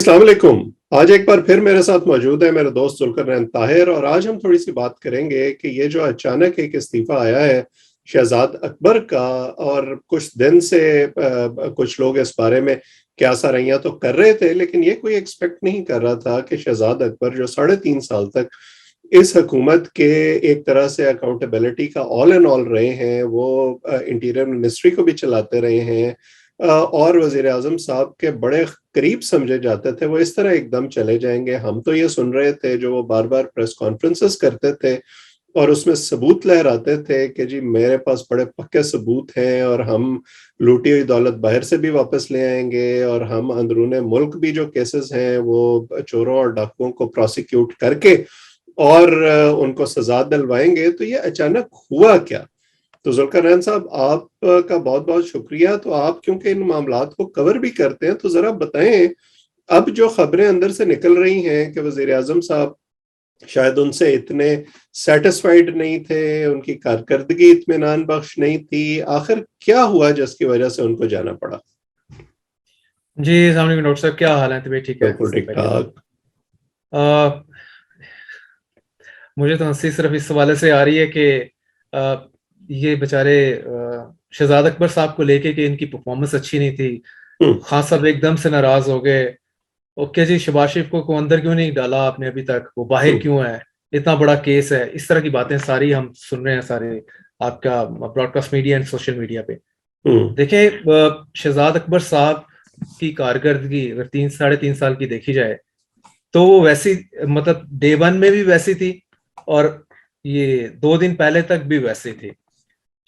अस्सलाम वालेकुम। आज एक बार फिर मेरे साथ मौजूद है मेरे दोस्त जुल्करनैन ताहिर और आज हम थोड़ी सी बात करेंगे कि ये जो अचानक एक इस्तीफा आया है शहजाद अकबर का, और कुछ दिन से कुछ लोग इस बारे में क्या साराइयां तो कर रहे थे, लेकिन ये कोई एक्सपेक्ट नहीं कर रहा था कि शहजाद अकबर जो 3.5 साल तक इस हुकूमत के एक तरह से अकाउंटेबिलिटी का ऑल एंड ऑल रहे हैं, वो इंटीरियर मिनिस्ट्री को भी चलाते रहे हैं और वजीर आजम साहब के बड़े करीब समझे जाते थे, वो इस तरह एकदम चले जाएंगे। हम तो ये सुन रहे थे जो वो बार बार प्रेस कॉन्फ्रेंसेस करते थे और उसमें सबूत लहराते थे कि जी मेरे पास बड़े पक्के सबूत हैं और हम लूटी हुई दौलत बाहर से भी वापस ले आएंगे और हम अंदरूने मुल्क भी जो केसेस हैं वो चोरों और डाकुओं को प्रोसिक्यूट करके और उनको सजा दिलवाएंगे। तो ये अचानक हुआ क्या? तो जुल्करनैन साहब, आपका बहुत बहुत शुक्रिया। तो आप क्योंकि इन मामलात को कवर भी करते हैं, तो जरा बताएं, अब जो खबरें अंदर से निकल रही हैं कि वजीर आजम साहब शायद उनसे इतने सेटिस्फाइड नहीं थे, उनकी कारकर्दगी इत्मीनान बख्श नहीं थी, आखिर क्या हुआ जिसकी वजह से उनको जाना पड़ा? जी अस्सलाम वालेकुम डॉक्टर साहब, क्या हाल है? तबीयत ठीक है? बिल्कुल ठीक ठाक। मुझे तो हंसी सिर्फ इस हवाले से आ रही है कि ये बेचारे शहजाद अकबर साहब को लेके कि इनकी परफॉर्मेंस अच्छी नहीं थी, खान साहब एकदम से नाराज हो गए। ओके जी, शहबाज शरीफ को अंदर क्यों नहीं डाला आपने अभी तक, वो बाहर क्यों है, इतना बड़ा केस है, इस तरह की बातें सारी हम सुन रहे हैं सारे आपका broadcast media and social media पे। देखें, शहजाद अकबर साहब की कारकर्दगी अगर 3-3.5 साल की देखी जाए तो वो वैसी, मतलब डे 1 में भी वैसी थी और ये 2 दिन पहले तक भी वैसे थे।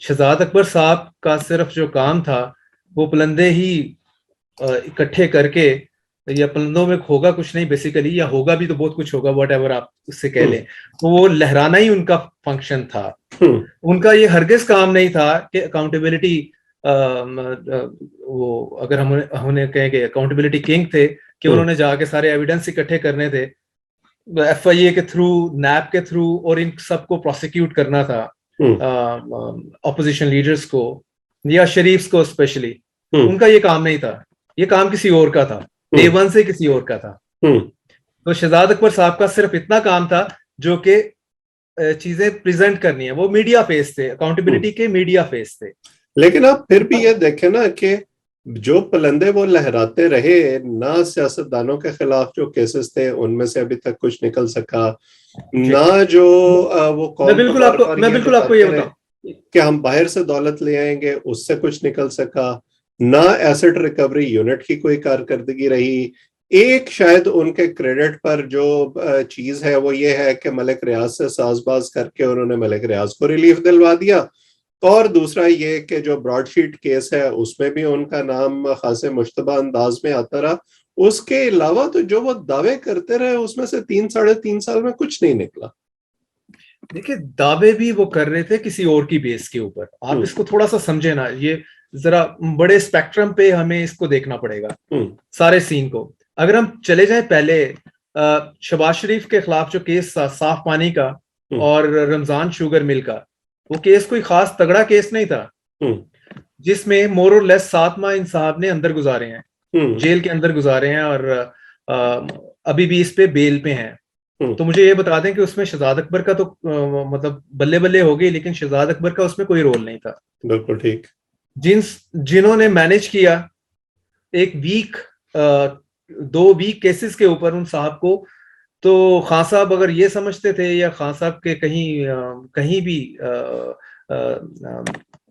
शहजाद अकबर साहब का सिर्फ जो काम था वो पलंदे ही इकट्ठे करके, या पलंदों में होगा कुछ नहीं बेसिकली, या होगा भी तो बहुत कुछ होगा, वट एवर आप उससे कह लें, तो वो लहराना ही उनका फंक्शन था। उनका ये हरगिज काम नहीं था कि अकाउंटेबिलिटी, वो अगर हम उन्हें कहें कि अकाउंटेबिलिटी किंग थे कि उन्होंने जाके सारे एविडेंस इकट्ठे करने थे FIA के थ्रू, नैब के थ्रू, और इन सबको प्रोसिक्यूट करना था, ऑपोजिशन लीडर्स को या शरीफ्स को स्पेशली। उनका ये काम नहीं था, ये काम किसी और का था, डे 1 से किसी और का था। तो शहजाद अकबर साहब का सिर्फ इतना काम था जो कि चीजें प्रेजेंट करनी है, वो मीडिया फेस थे, अकाउंटेबिलिटी के मीडिया फेस थे। लेकिन आप फिर भी ये देखें ना कि जो पलंदे वो लहराते रहे, ना सियासतदानों के खिलाफ जो केसेस थे उनमें से अभी तक कुछ निकल सका, ना जो वो कौम मैं बिल्कुल आपको ये बताऊं कि हम बाहर से दौलत ले आएंगे उससे कुछ निकल सका, ना एसेट रिकवरी यूनिट की कोई कारकर्दगी रही। एक शायद उनके क्रेडिट पर जो चीज है वो ये है कि मलिक रियाज से साजबाज करके उन्होंने मलिक रियाज को रिलीफ दिलवा दिया, और दूसरा ये कि जो ब्रॉडशीट केस है उसमें भी उनका नाम खासे मुश्तबा अंदाज में आता रहा। उसके अलावा तो जो वो दावे करते रहे उसमें से 3-3.5 साल में कुछ नहीं निकला। देखिए, दावे भी वो कर रहे थे किसी और की बेस के ऊपर। आप इसको थोड़ा सा समझे ना, ये जरा बड़े स्पेक्ट्रम पे हमें इसको देखना पड़ेगा, सारे सीन को। अगर हम चले जाएं पहले, शहबाज शरीफ के खिलाफ जो केस था साफ पानी का और रमजान शुगर मिल का, वो केस कोई खास तगड़ा केस नहीं था, जिसमें मोर और लेस 7 माह इन साहब ने अंदर गुजारे हैं, जेल के अंदर गुजारे हैं, और अभी भी इस पे बेल पे हैं। तो मुझे ये बता दें कि उसमें शहजाद अकबर का तो मतलब बल्ले बल्ले हो गई, लेकिन शहजाद अकबर का उसमें कोई रोल नहीं था। बिल्कुल ठीक। जिन्होंने मैनेज किया एक वीक, 2 वीक केसेस के ऊपर उन साहब को, तो खान साहब अगर ये समझते थे या खान साहब के कहीं भी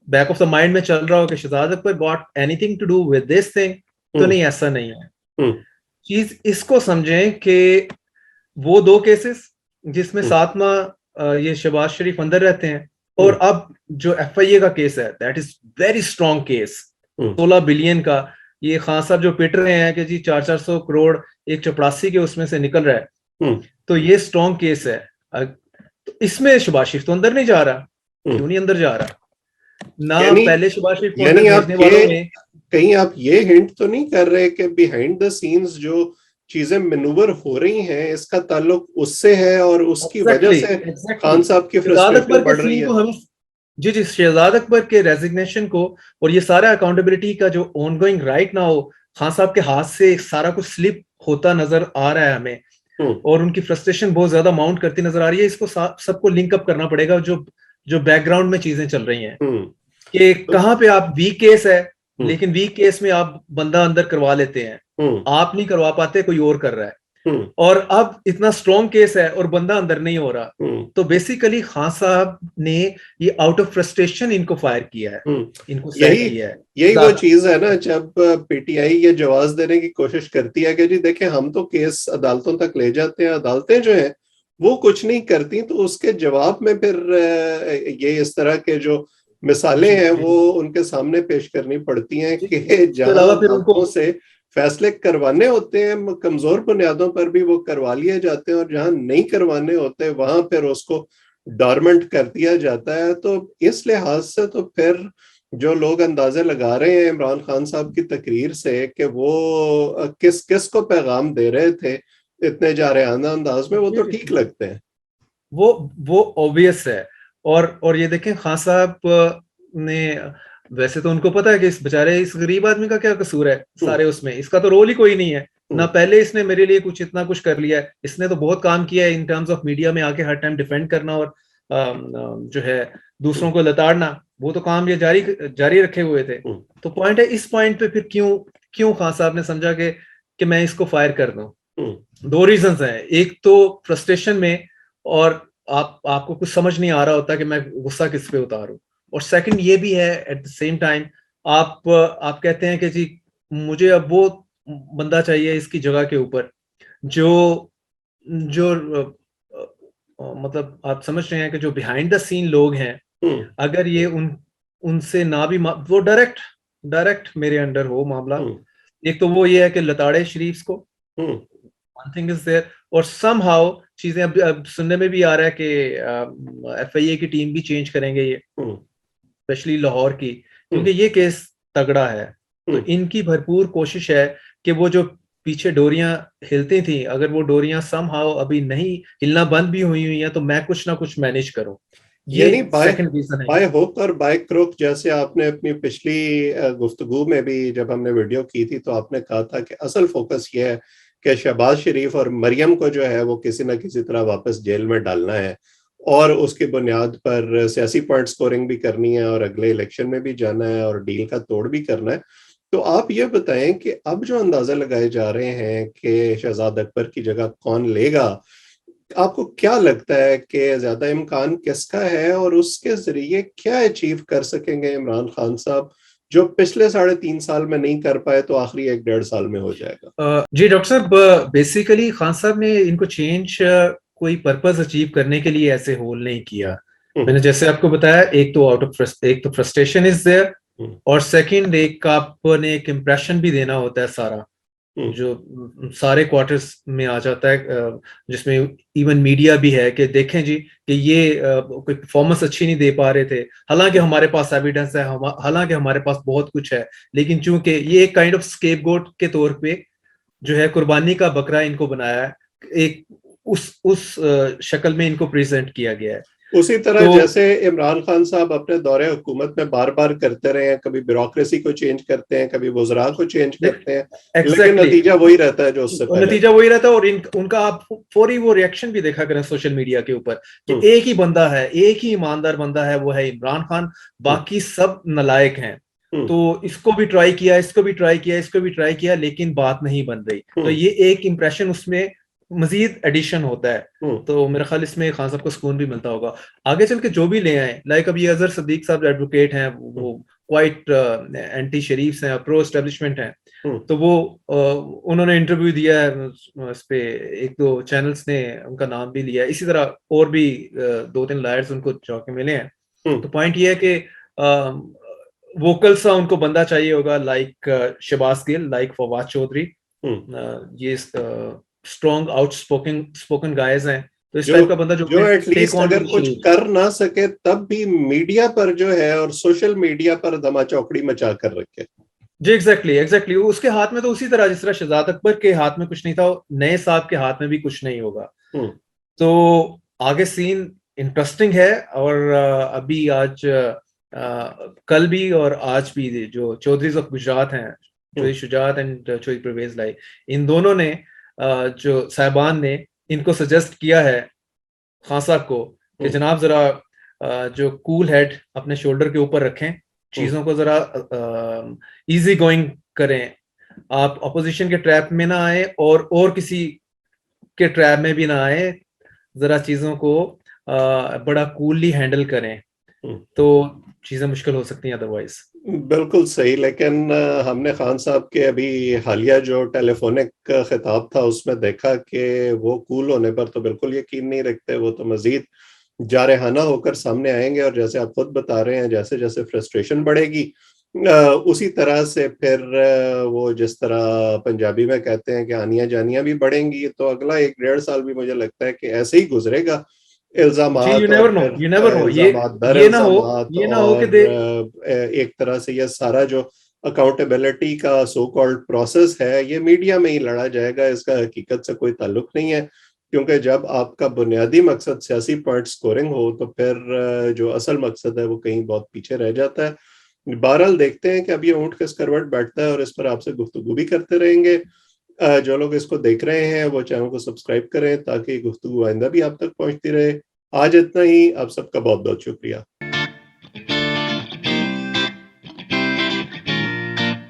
बैक ऑफ द माइंड में चल रहा हो कि Shahzad Akbar got anything to do with this thing, तो नहीं, ऐसा नहीं है। चीज इसको समझें कि वो 2 केसेस जिसमें 7 माह ये शहबाज शरीफ अंदर रहते हैं, और अब जो FIA का केस है, that is very strong case, 16 billion का। ये खान साहब जो पिट रहे हैं कि जी 400 करोड़ एक चपरासी के उसमें से निकल रहा है, तो ये स्ट्रॉन्ग केस है। तो इसमें शहबाज शरीफ तो अंदर नहीं जा रहा, क्यों नहीं अंदर जा रहा? ना पहले शहबाज शरीफ को अंदर भेजने वालों में कहीं आप ये हिंट तो नहीं कर रहे कि बिहाइंड द सीन्स जो चीजें मैनूवर हो रही हैं इसका ताल्लुक उससे है और उसकी वजह से खान साहब की फ्रस्ट्रेशन बढ़ रही है? जी, शहजाद अकबर के रेजिग्नेशन को और ये सारा अकाउंटेबिलिटी का जो ऑनगोइंग राइट नाउ खान साहब के हाथ से सारा कुछ स्लिप होता नजर आ रहा है हमें, और उनकी फ्रस्ट्रेशन बहुत ज्यादा माउंट करती नजर आ रही है। इसको सबको लिंक अप करना पड़ेगा जो जो बैकग्राउंड में चीजें चल रही हैं, कि कहाँ पे आप वीक केस है, लेकिन वीक केस में आप बंदा अंदर करवा लेते हैं, आप नहीं करवा पाते, कोई और कर रहा है, और अब इतना स्ट्रॉन्ग केस है और बंदा अंदर नहीं हो रहा। तो बेसिकली खान साहब ने ये आउट ऑफ फ्रस्ट्रेशन इनको फायर किया है, इनको यही किया है। यही वो चीज है ना, जब पीटीआई ये जवाब देने की कोशिश करती है कि जी देखें हम तो केस अदालतों तक ले जाते हैं, अदालतें जो हैं वो कुछ नहीं करती, तो उसके जवाब में फिर ये इस तरह के जो मिसालें हैं वो उनके सामने पेश करनी पड़ती हैं कि जहां अदालतों से फैसले करवाने होते हैं कमजोर बुनियादों पर भी वो करवा लिए जाते हैं, और जहां नहीं करवाने होते वहां फिर उसको डॉर्मेंट कर दिया जाता है। तो इस लिहाज से तो फिर जो लोग अंदाजे लगा रहे हैं इमरान खान साहब की तकरीर से कि वो किस किस को पैगाम दे रहे थे इतने जारहाना अंदाज में, वो तो ठीक लगते हैं, वो ऑब्वियस है। और ये देखें खान साहब ने, वैसे तो उनको पता है कि इस बेचारे इस गरीब आदमी का क्या कसूर है सारे उसमें, इसका तो रोल ही कोई नहीं है ना, पहले इसने मेरे लिए कुछ इतना कुछ कर लिया है, इसने तो बहुत काम किया है इन टर्म्स ऑफ मीडिया में आके हर टाइम डिफेंड करना और जो है दूसरों को लताड़ना, वो तो काम ये जारी रखे हुए थे। तो पॉइंट है, इस पॉइंट पे फिर क्यों खान साहब ने समझा कि मैं इसको फायर कर दूं। दो रीजंस हैं, एक तो फ्रस्ट्रेशन में, और आपको कुछ समझ नहीं आ रहा होता कि मैं गुस्सा किस पे उतारूं, और सेकंड ये भी है एट द सेम टाइम आप कहते हैं कि जी मुझे अब वो बंदा चाहिए इसकी जगह के ऊपर जो जो मतलब आप समझ रहे हैं कि जो बिहाइंड द सीन लोग हैं, अगर ये उनसे ना भी वो डायरेक्ट मेरे अंडर हो मामला, एक तो वो ये है कि लताड़े शरीफ को, वन थिंग इज देयर, और समहाउ चीजें अब सुनने में भी आ रहा है कि एफआईए की टीम भी चेंज करेंगे ये, स्पेशली लाहौर की, क्योंकि ये केस तगड़ा है। तो इनकी भरपूर कोशिश है कि वो जो पीछे डोरियां हिलती थी, अगर वो डोरियां समहाउ अभी नहीं हिलना बंद भी हुई हैं, तो मैं कुछ ना कुछ मैनेज करूं। ये सेकंड रीजन है। बाय हुक और बाय क्रुक, जैसे आपने अपनी पिछली गुफ्तगू में भी जब हमने वीडियो की थी तो आपने कहा था कि असल फोकस ये है कि शहबाज शरीफ और मरियम को जो है वो किसी ना किसी तरह वापस जेल में डालना है, और उसकी बुनियाद पर सियासी पॉइंट स्कोरिंग भी करनी है, और अगले इलेक्शन में भी जाना है, और डील का तोड़ भी करना है। तो आप ये बताएं कि अब जो अंदाजा लगाए जा रहे हैं कि शहजाद अकबर की जगह कौन लेगा, आपको क्या लगता है कि ज्यादा इम्कान किसका है, और उसके जरिए क्या अचीव कर सकेंगे इमरान खान साहब जो पिछले 3.5 साल में नहीं कर पाए तो आखिरी 1-1.5 साल में हो जाएगा? जी डॉक्टर साहब, बेसिकली खान साहब ने इनको चेंज कोई पर्पस अचीव करने के लिए ऐसे होल नहीं किया। मैंने जैसे आपको बताया, एक तो फ्रस्ट्रेशन इज देयर, और सेकंड एक आपने एक इम्प्रेशन भी देना होता है सारा, जो सारे क्वार्टर्स में आ जाता है, जिसमें इवन मीडिया भी है कि देखें जी कि ये कोई परफॉर्मेंस अच्छी नहीं दे पा रहे थे, हालांकि हमारे पास एविडेंस है, हालांकि हमारे पास बहुत कुछ है, लेकिन चूंकि ये एक काइंड ऑफ स्केपगोट के तौर पे जो है कुर्बानी का बकरा इनको बनाया है, एक उस शक्ल में इनको प्रेजेंट किया गया है। उसी तरह तो, जैसे इमरान खान साहब अपने दौरे हुकूमत में बार बार करते रहे हैं, कभी ब्यूरोक्रेसी को चेंज करते हैं, कभी वज़रा को चेंज करते हैं, लेकिन नतीजा वही रहता है जो उससे पहले नतीजा वही रहता है। और उनका आप फौरी वो रिएक्शन भी देखा करें सोशल मीडिया के ऊपर कि एक ही बंदा है, एक ही ईमानदार बंदा है, वो है इमरान खान, बाकी सब नलायक हैं। तो इसको भी ट्राई किया, इसको भी ट्राई किया, इसको भी ट्राई किया, लेकिन बात नहीं बन रही। तो ये एक इंप्रेशन उसमें मजीद एडिशन होता है। तो मेरा ख्याल इसमें खान साहब को सुकून भी मिलता होगा आगे चल के जो भी ले आए। लाइक अभी अजहर सिद्दीक साहब एडवोकेट हैं, वो क्वाइट एंटी शरीफ हैं, प्रो एस्टेब्लिशमेंट हैं, तो वो उन्होंने इंटरव्यू दिया है इस पे, 1-2 चैनल्स ने उनका नाम भी लिया है, इसी तरह और भी 2-3 लॉयर्स उनको जाके मिले हैं। तो पॉइंट ये है कि वोकल सा उनको बंदा चाहिए होगा, लाइक शहबाज गिल, लाइक फवाद चौधरी, ये स्ट्रॉन्ग आउटस्पोकन गायज हैं। तो इस टाइप का बंदा जो एटलीस्ट अगर कुछ कर ना सके तब भी मीडिया पर जो है और सोशल मीडिया पर धमाचौकड़ी मचा कर रखे। जी एग्जैक्टली उसके हाथ में तो उसी तरह जिस तरह शहजाद अकबर के हाथ में कुछ नहीं था, नए साहब के हाथ में भी कुछ नहीं होगा। तो आगे सीन इंटरेस्टिंग है। और अभी आज कल भी और आज भी जो चौधरीज ऑफ गुजरात हैं, चौधरी शुजात एंड चौधरी परवेज लाई, इन दोनों ने जो साहिबान ने इनको सजेस्ट किया है खान साहब को कि जनाब जरा जो कूल हेड अपने शोल्डर के ऊपर रखें, चीजों को जरा इजी गोइंग करें, आप अपोजिशन के ट्रैप में ना आए और किसी के ट्रैप में भी ना आए, जरा चीजों को बड़ा कूलली हैंडल करें, तो चीजें मुश्किल हो सकती हैं अदरवाइज। बिल्कुल सही, लेकिन हमने खान साहब के अभी हालिया जो टेलीफोनिक खिताब था उसमें देखा कि वो कूल होने पर तो बिल्कुल यकीन नहीं रखते, वो तो मजीद जारहाना होकर सामने आएंगे, और जैसे आप खुद बता रहे हैं जैसे जैसे फ्रस्ट्रेशन बढ़ेगी उसी तरह से फिर वो जिस तरह पंजाबी में कहते हैं कि आनियां जानियां भी बढ़ेंगी, तो अगला 1-1.5 साल भी मुझे लगता है कि ऐसे ही गुजरेगा, इल्जामात और फिर यू नेवर नो, इल्जामात दर इल्जामात, ये ना हो कि एक तरह से ये सारा जो अकाउंटेबिलिटी का सो कॉल्ड प्रोसेस है ये मीडिया में ही लड़ा जाएगा, इसका हकीकत से कोई ताल्लुक नहीं है, क्योंकि जब आपका बुनियादी मकसद सियासी पॉइंट स्कोरिंग हो तो फिर जो असल मकसद है वो कहीं बहुत पीछे रह जाता है। बहरहाल देखते हैं कि अब ये ऊंट किस करवट बैठता है, और इस पर आपसे गुफ्तगू भी करते रहेंगे। जो लोग इसको देख रहे हैं वो चैनल को सब्सक्राइब करें ताकि गुफ्तगू आइंदा भी आप तक पहुंचती रहे। आज इतना ही, आप सबका बहुत बहुत शुक्रिया।